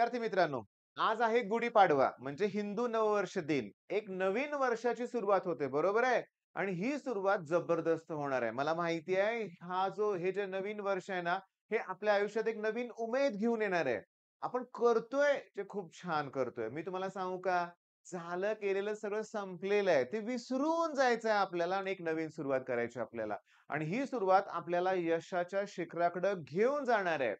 विद्यार्थी मित्रांनो, आज आहे गुढीपाडवा म्हणजे हिंदू नववर्ष दिन. एक नवीन वर्षाची सुरुवात होते, बरोबर आहे? आणि ही सुरुवात जबरदस्त होणार आहे. मला माहिती आहे, हे जे नवीन वर्ष आहे ना, हे आपल्या आयुष्यात एक नवीन उमेद घेऊन येणार आहे. आपण करतोय जे खूप छान करतोय. मी तुम्हाला सांगू का? झालं केलेलं सगळं संपलेलं आहे. ते विसरून जायचं आहे आपल्याला आणि एक नवीन सुरुवात करायची आपल्याला. आणि ही सुरुवात आपल्याला यशाच्या शिखराकडे घेऊन जाणार आहे.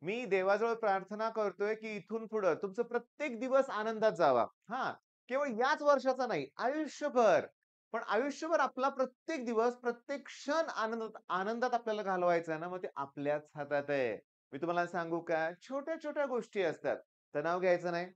मी देवाजवळ प्रार्थना करतोय, की इथून पुढं तुमचा प्रत्येक दिवस आनंदात जावा. हां, केवळ याच वर्षाचा नाही, आयुष्यभर. पण आयुष्यभर आपला प्रत्येक दिवस, प्रत्येक क्षण आनंदात आनंदात आपल्याला घालवायचा आहे ना, मग ते आपल्याच हातात आहे. मी तुम्हाला सांगू का, छोट्या-छोट्या गोष्टी असतात. तणाव घ्यायचा नाही.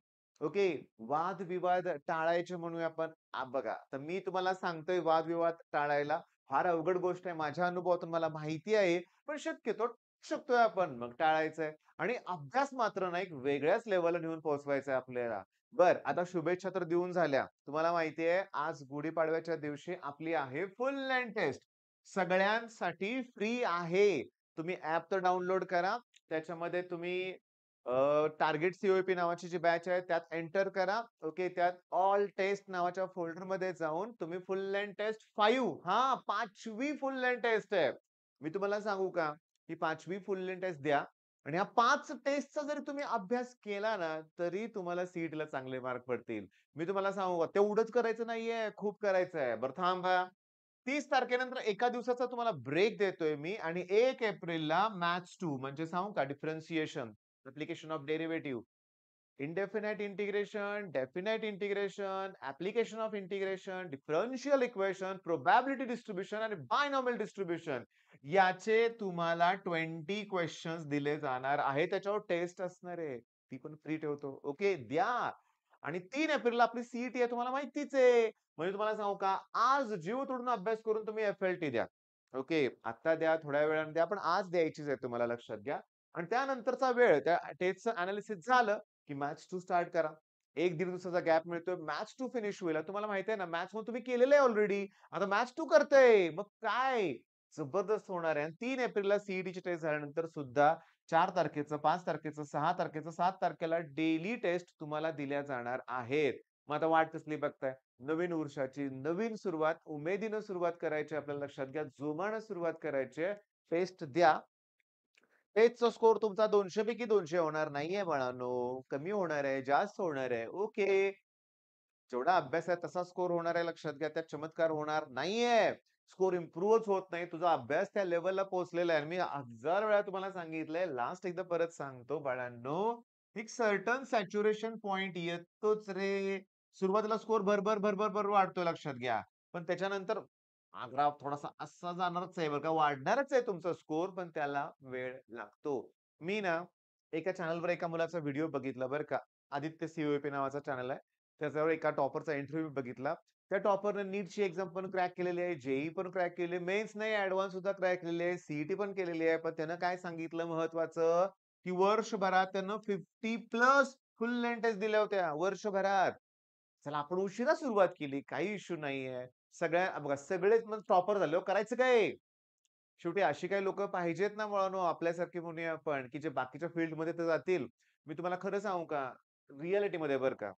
ओके. वाद-विवाद टाळायचे म्हणूया आपण. बघा, तर मी तुम्हाला सांगतोय वाद-विवाद टाळायला फार अवघड गोष्ट आहे. माझ्या अनुभवातून मला माहिती आहे. पण शक्यतो शकतोय आपण, मग टाळायचंय. आणि अभ्यास मात्र ना एक वेगळ्याच लेव्हलला नेऊन पोहोचवायचा आहे आपल्याला. आता शुभेच्छा तर देऊन झाल्या. तुम्हाला माहिती आहे आज गुढीपाडव्याच्या दिवशी आपली आहे फुल लेंथ टेस्ट. सगळ्यांसाठी फ्री आहे. तुम्ही ॲप तर डाउनलोड करा. त्याच्यामध्ये तुम्ही टार्गेट सी नावाची जी बॅच आहे त्यात एंटर करा. ओके. त्यात ऑल टेस्ट नावाच्या फोल्डरमध्ये जाऊन तुम्ही फुल लेंथ टेस्ट 5 हां, 5वी फुल लेंथ टेस्ट आहे. मी तुम्हाला सांगू का? ही 5वी फुल लेंथ टेस्ट द्या आणि ह्या 5 टेस्टचा जरी तुम्ही अभ्यास केला ना, तरी तुम्हाला सी-ईटीला चांगले मार्क पडतील. मी तुम्हाला सांगू का? तेवढंच करायचं नाहीये, खूप करायचं आहे. बरं थांबा. 30 तारखेनंतर एका दिवसाचा तुम्हाला ब्रेक देतोय मी आणि 1 एप्रिलला मॅथ्स 2 म्हणजे सांगू का differentiation, application of derivative, indefinite integration, definite integration, application of integration, differential equation, probability distribution आणि binomial distribution याचे तुम्हाला 20 क्वेश्चन्स दिले जाणार आहे. त्याच्यावर टेस्ट असणार आहे. ती पण फ्री ठेवतो. ओके, द्या. आणि 3 एप्रिलला आपली सी आहे तुम्हाला माहितीच आहे. म्हणजे तुम्हाला सांगू का, आज जीव तोडून अभ्यास करून तुम्ही एफ-एल-टी द्या. ओके, आत्ता द्या, थोड्या वेळाने द्या, पण आज द्यायचीच आहे तुम्हाला लक्षात घ्या. आणि त्यानंतरचा वेळ त्या टेस्टचं एनालिसिस झालं की मॅथ्स 2 स्टार्ट करा. 1-1.5 दिवसाचा गॅप मिळतोय. मॅथ्स 2 फिनिश होईल. तुम्हाला माहिती आहे ना, मॅथ्स 1 तुम्ही केलेलं आहे ऑलरेडी. आता मॅथ्स 2 करतंय. मग काय जबरदस्त होणार आहे. आणि 3 एप्रिलला सी टेस्ट झाल्यानंतर सुद्धा 4 तारखेचं, 5 तारखेचं, 6 तारखेचं, 7 तारखेला डेली टेस्ट तुम्हाला दिल्या जाणार आहेत. मग आता वाट कसली बघताय? नवीन वर्षाची नवीन सुरुवात, उमेदीनं सुरुवात करायची आपल्याला लक्षात घ्या. जोमानं सुरुवात करायची आहे. टेस्ट द्या. टेस्टचा स्कोर तुमचा 200 पैकी 200 होणार नाहीये बाळांनो. कमी होणार आहे, जास्त होणार आहे. ओके. जेवढा अभ्यास आहे तसा स्कोर होणार आहे लक्षात घ्या. त्यात चमत्कार होणार नाहीये. स्कोर इम्प्रूव्हच होत नाही. तुझा अभ्यास त्या लेव्हलला पोहोचलेला आहे. मी 1000 वेळा तुम्हाला सांगितलंय. लास्ट एकदा परत सांगतो बाळांनो, एक सर्टन सॅच्युरेशन पॉइंट येतोच रे. सुरुवातीला स्कोर भर वाढतोय लक्षात घ्या. पण त्याच्यानंतर हा ग्राफ थोडासा असा जाणारच आहे बरं का. वाढणारच आहे तुमचा स्कोर, पण त्याला वेळ लागतो. मी ना एका चॅनलवर एका मुलाचा व्हिडिओ बघितला बरं का. आदित्य सी नावाचा चॅनल आहे. त्याच्यावर एका टॉपरचा इंटरव्ह्यू बघितला. त्या टॉपरने नीटची एक्झाम पण क्रॅक केलेली आहे, जेईई पण क्रॅक केली आहे, मेन्स नाही ॲडव्हान्स सुद्धा क्रॅक केलेली आहे, सी पण केलेली आहे. पण त्यानं काय सांगितलं महत्वाचं, की वर्षभरात त्यानं 50 प्लस फुल लेंथ टेस्ट दिल्या होत्या वर्षभरात. चला आपण उशिरा सुरुवात केली, काही इश्यू नाहीये. बघा सगळेच मग टॉपर झाले हो, करायचं काय? शेवटी अशी काही लोकं पाहिजेत ना मुळानो आपल्यासारखी म्हणूया आपण, की जे बाकीच्या फील्डमध्ये तर जातील. मी तुम्हाला खरं सांगू का? रिअॅलिटीमध्ये बरं का.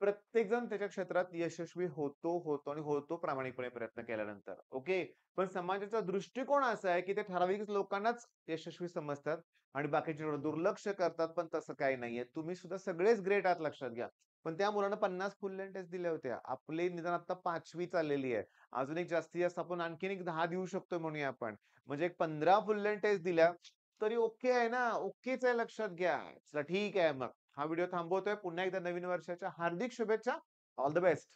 प्रत्येकजण त्याच्या क्षेत्रात यशस्वी होतो आणि होतो प्रामाणिकपणे प्रयत्न केल्यानंतर. ओके. पण समाजाचा दृष्टिकोन असा आहे, की ते ठराविक लोकांनाच यशस्वी समजतात आणि बाकीचे दुर्लक्ष करतात. पण तसं काही नाहीये. तुम्ही सुद्धा सगळेच ग्रेट आहात लक्षात घ्या. पण त्या मुलानं 50 फुल लेंथ टेस्ट दिल्या होत्या. आपली निदान आता 5वी चाललेली आहे. अजून एक जास्तीत जास्त आपण आणखीन एक 10 देऊ शकतो म्हणूया आपण. म्हणजे एक 15 फुल लेंथ टेस्ट दिल्या, तरी ओके आहे ना. ओकेच आहे लक्षात घ्या. चला ठीक आहे मग. हा व्हिडिओ थांबवतोय. पुन्हा एकदा नवीन वर्षाच्या हार्दिक शुभेच्छा. All the best.